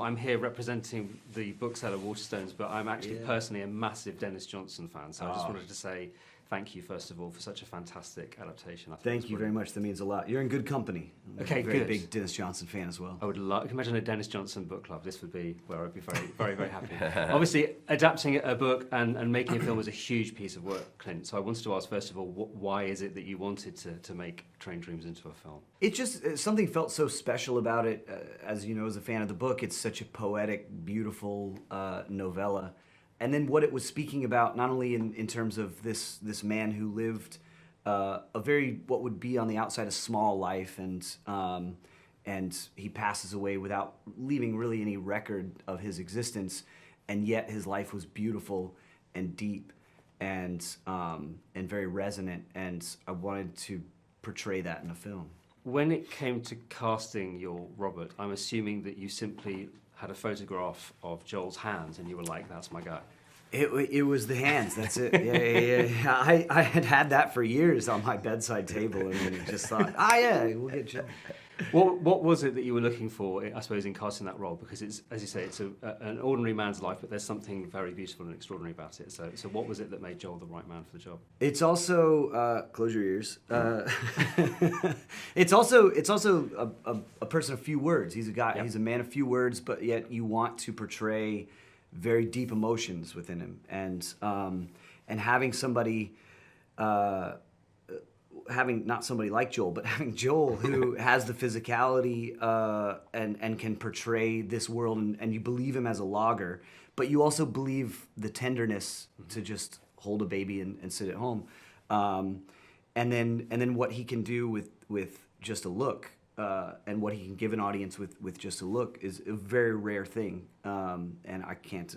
I'm here representing the bookseller Waterstones, but I'm actually personally a massive Denis Johnson fan, so I just wanted to say thank you, first of all, for such a fantastic adaptation. Thank you very much. That means a lot. You're in good company. I'm okay, a very good. big Denis Johnson fan as well. I would love. Imagine a Denis Johnson book club. This would be where I'd be very happy. Obviously, adapting a book and making a film was a huge piece of work, Clint. So I wanted to ask, first of all, why is it that you wanted to make Train Dreams into a film? It just, something felt so special about it. As you know, as a fan of the book, it's such a poetic, beautiful novella. And then what it was speaking about, not only in terms of this man who lived a very, what would be on the outside, a small life, and he passes away without leaving really any record of his existence, and yet his life was beautiful and deep and very resonant, and I wanted to portray that in a film. When it came to casting your Robert, I'm assuming that you simply had a photograph of Joel's hands and you were like, that's my guy. It was the hands, that's it. Yeah. I had that for years on my bedside table, and then just thought, we'll get Joel. What was it that you were looking for, I suppose, in casting that role? Because it's, as you say, it's an ordinary man's life, but there's something very beautiful and extraordinary about it. So what was it that made Joel the right man for the job? It's also close your ears. It's also a person of few words. He's a guy. Yep. He's a man of few words, but yet you want to portray very deep emotions within him, and having somebody. Having not somebody like Joel, but having Joel who has the physicality and can portray this world, and you believe him as a logger, but you also believe the tenderness to just hold a baby and sit at home, and then what he can do with just a look, and what he can give an audience with just a look is a very rare thing, and I can't,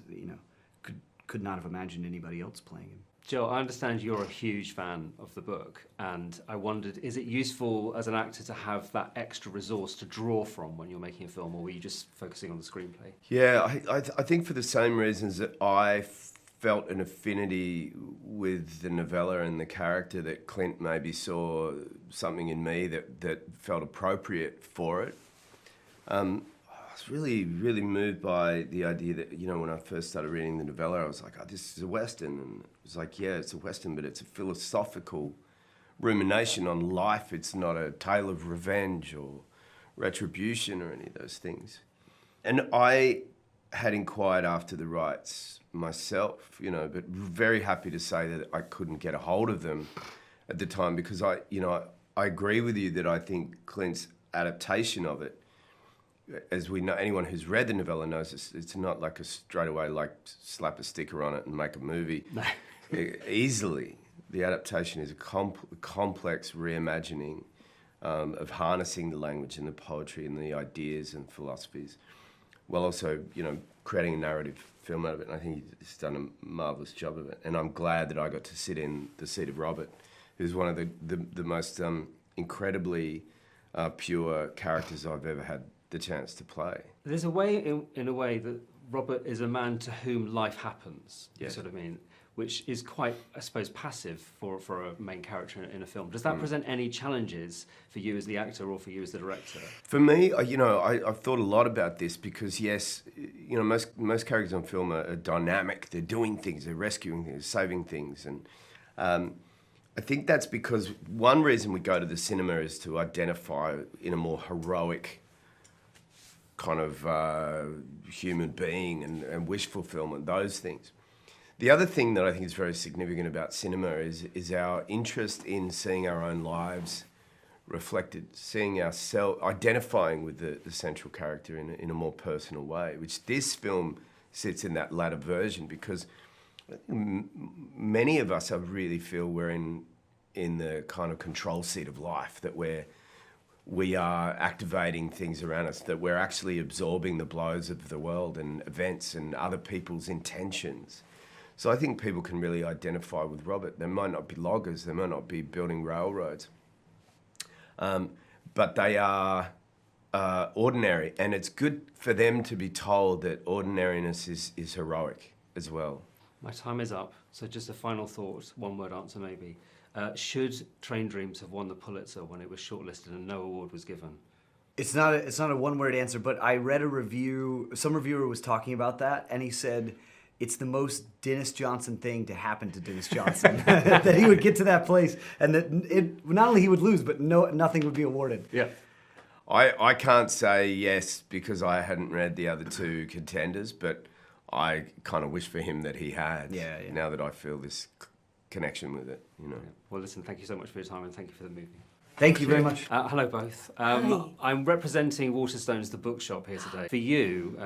could not have imagined anybody else playing him. Joel, I understand you're a huge fan of the book, and I wondered, is it useful as an actor to have that extra resource to draw from when you're making a film, or were you just focusing on the screenplay? Yeah, I think for the same reasons that I felt an affinity with the novella and the character, that Clint maybe saw something in me that felt appropriate for it. I was really moved by the idea that, when I first started reading the novella, I was like, this is a Western. And it was like, yeah, it's a Western, but it's a philosophical rumination on life. It's not a tale of revenge or retribution or any of those things. And I had inquired after the rights myself, but very happy to say that I couldn't get a hold of them at the time, because I agree with you that I think Clint's adaptation of it, as we know, anyone who's read the novella knows it's not like a straightaway, like, slap a sticker on it and make a movie. No. Easily. The adaptation is a complex reimagining of harnessing the language and the poetry and the ideas and philosophies, while also, creating a narrative film out of it. And I think he's done a marvellous job of it. And I'm glad that I got to sit in the seat of Robert, who's one of the most incredibly pure characters I've ever had the chance to play. There's a way, in a way, that Robert is a man to whom life happens, yes. You sort of mean, which is quite, I suppose, passive for a main character in a film. Does that present any challenges for you as the actor or for you as the director? For me, I've thought a lot about this, because yes, most characters on film are dynamic. They're doing things, they're rescuing things, saving things, and I think that's because one reason we go to the cinema is to identify in a more heroic kind of human being and wish fulfillment, those things. The other thing that I think is very significant about cinema is our interest in seeing our own lives reflected, seeing ourselves, identifying with the central character in a more personal way, which this film sits in that latter version, because many of us, I really feel, we're in the kind of control seat of life, that we are activating things around us, that we're actually absorbing the blows of the world and events and other people's intentions. So I think people can really identify with Robert. They might not be loggers, they might not be building railroads, but they are ordinary, and it's good for them to be told that ordinariness is heroic as well. My time is up, so just a final thought, one-word answer maybe. Should Train Dreams have won the Pulitzer when it was shortlisted and no award was given? It's not a one-word answer, but I read a review. Some reviewer was talking about that, and he said it's the most Denis Johnson thing to happen to Denis Johnson. That he would get to that place, and that not only he would lose, but nothing would be awarded. Yeah. I can't say yes because I hadn't read the other two contenders, but I kind of wish for him that he had. Yeah. Now that I feel this connection with it, you know. Yeah. Well, listen, thank you so much for your time, and thank you for the movie. Thank you very much. Hello, both. Hi. I'm representing Waterstones, the bookshop, here today. For you,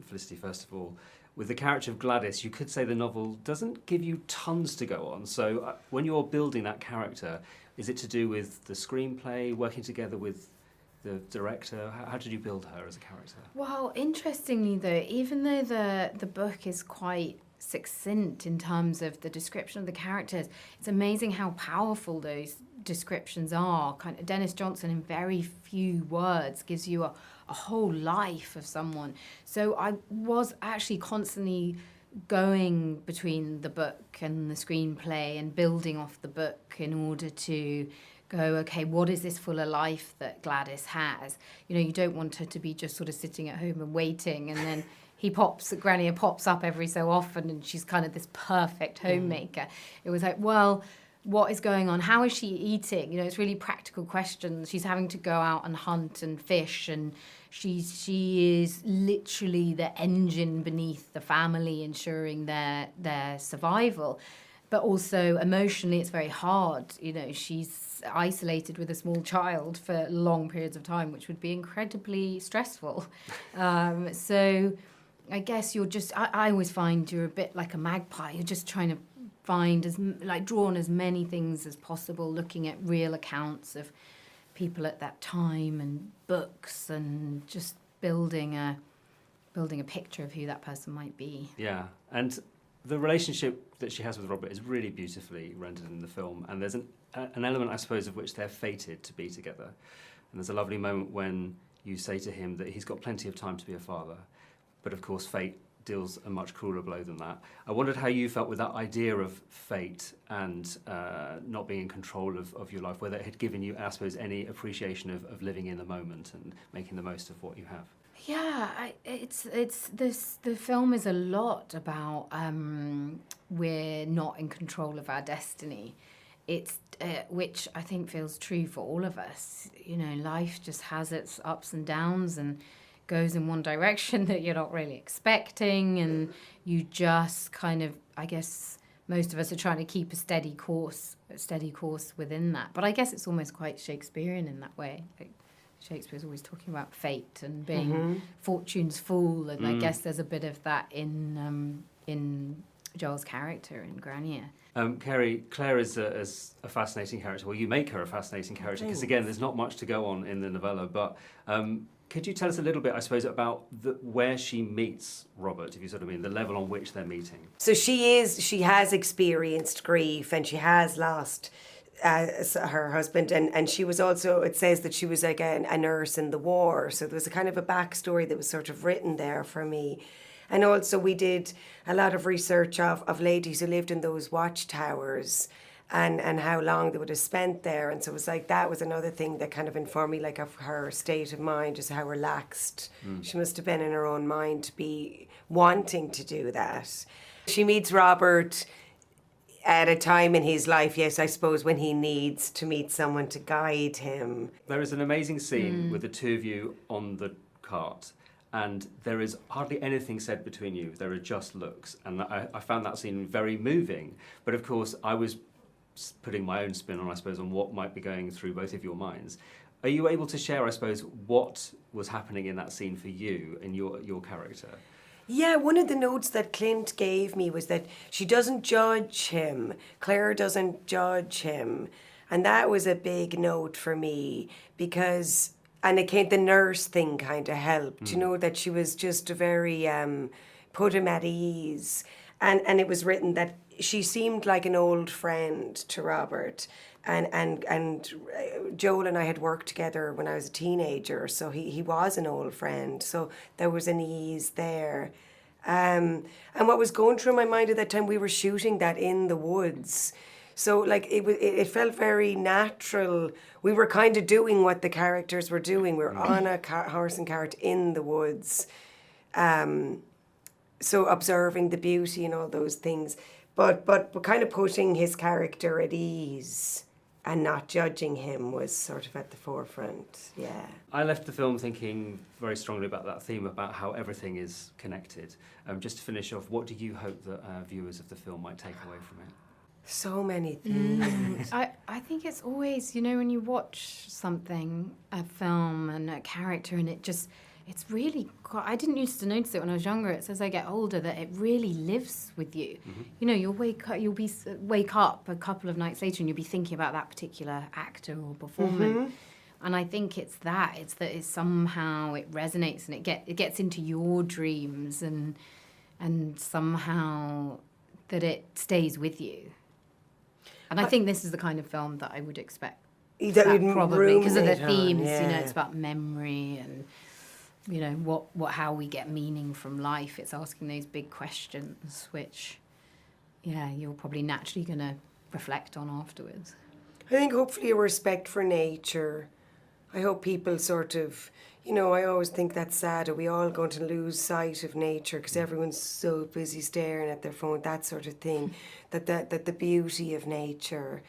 Felicity, first of all, with the character of Gladys, you could say the novel doesn't give you tons to go on. So when you're building that character, is it to do with the screenplay, working together with the director? How did you build her as a character? Well, interestingly though, even though the book is quite succinct in terms of the description of the characters, it's amazing how powerful those descriptions are. Kind of Denis Johnson in very few words gives you a whole life of someone. So I was actually constantly going between the book and the screenplay and building off the book in order to go, okay, what is this fuller life that Gladys has? You know, you don't want her to be just sort of sitting at home and waiting, and then Granier pops up every so often and she's kind of this perfect homemaker. It was like, well, what is going on? How is she eating? You know, it's really practical questions. She's having to go out and hunt and fish, and she is literally the engine beneath the family, ensuring their survival. But also emotionally, it's very hard. You know, she's isolated with a small child for long periods of time, which would be incredibly stressful. So I guess you're just, I always find you're a bit like a magpie. You're just trying to draw on as many things as possible, looking at real accounts of people at that time and books, and just building a picture of who that person might be. Yeah, and the relationship that she has with Robert is really beautifully rendered in the film, and there's an element, I suppose, of which they're fated to be together. And there's a lovely moment when you say to him that he's got plenty of time to be a father, but of course fate deals a much crueler blow than that. I wondered how you felt with that idea of fate and not being in control of your life, whether it had given you, I suppose, any appreciation of living in the moment and making the most of what you have. Yeah, the film is a lot about we're not in control of our destiny. It's which I think feels true for all of us. You know, life just has its ups and downs and goes in one direction that you're not really expecting, and you just kind of, I guess most of us are trying to keep a steady course within that. But I guess it's almost quite Shakespearean in that way. Like, Shakespeare's always talking about fate and being fortune's fool, and I guess there's a bit of that in Joel's character in Granier. Kerry, Claire is a fascinating character. Well, you make her a fascinating character because, again, there's not much to go on in the novella, but could you tell us a little bit, I suppose, about where she meets Robert, if you sort of mean, the level on which they're meeting? So she has experienced grief, and she has lost her husband, and she was also, it says that she was like a nurse in the war, so there was a kind of a backstory that was sort of written there for me. And also we did a lot of research of ladies who lived in those watchtowers and how long they would have spent there, and so it was like that was another thing that kind of informed me, like, of her state of mind, just how relaxed she must have been in her own mind to be wanting to do that. She meets Robert at a time in his life, yes, I suppose, when he needs to meet someone to guide him. There is an amazing scene with the two of you on the cart, and there is hardly anything said between you. There are just looks, and I found that scene very moving. But of course, I was putting my own spin on, I suppose, on what might be going through both of your minds. Are you able to share, I suppose, what was happening in that scene for you and your character? Yeah, one of the notes that Clint gave me was that she doesn't judge him. Claire doesn't judge him. And that was a big note for me because, and the nurse thing kind of helped, you know, that she was just very, put him at ease. And it was written that she seemed like an old friend to Robert. And Joel and I had worked together when I was a teenager, so he was an old friend. So there was an ease there. And what was going through my mind at that time, we were shooting that in the woods. So like it felt very natural. We were kind of doing what the characters were doing. We were on a horse and cart in the woods, so observing the beauty and all those things, but kind of putting his character at ease and not judging him was sort of at the forefront. Yeah. I left the film thinking very strongly about that theme, about how everything is connected. Just to finish off, what do you hope that viewers of the film might take away from it? So many things. I think it's always, you know, when you watch something, a film and a character, and it's really quite, I didn't used to notice it when I was younger. It's as I get older that it really lives with you. You know, you'll wake up a couple of nights later and you'll be thinking about that particular actor or performance. And I think it's that somehow it resonates and it gets into your dreams and somehow that it stays with you. And I think this is the kind of film that I would expect. That you'd probably because of the ruminate on, themes. yeah. You know, it's about memory and, you know, how we get meaning from life. It's asking those big questions, which, yeah, you're probably naturally going to reflect on afterwards. I think hopefully a respect for nature. I hope people sort of, you know, I always think that's sad. Are we all going to lose sight of nature because everyone's so busy staring at their phone, that sort of thing, that the beauty of nature.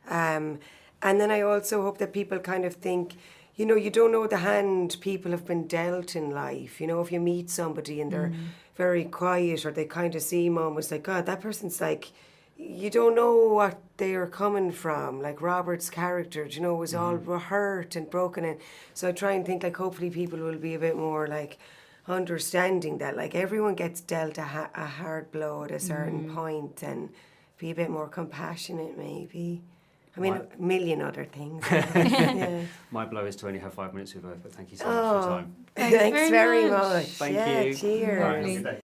And then I also hope that people kind of think, you know, you don't know the hand people have been dealt in life. You know, if you meet somebody and they're very quiet or they kind of seem almost like, God, that person's like, you don't know what they're coming from. Like Robert's character, you know, was all hurt and broken. And so I try and think like hopefully people will be a bit more like understanding that like everyone gets dealt a hard blow at a certain point and be a bit more compassionate maybe. I mean, a million other things. Yeah. My blow is to only have 5 minutes with her, but thank you so much for your time. Thanks very much. much. Thank yeah, you. Cheers. All right, have a good day.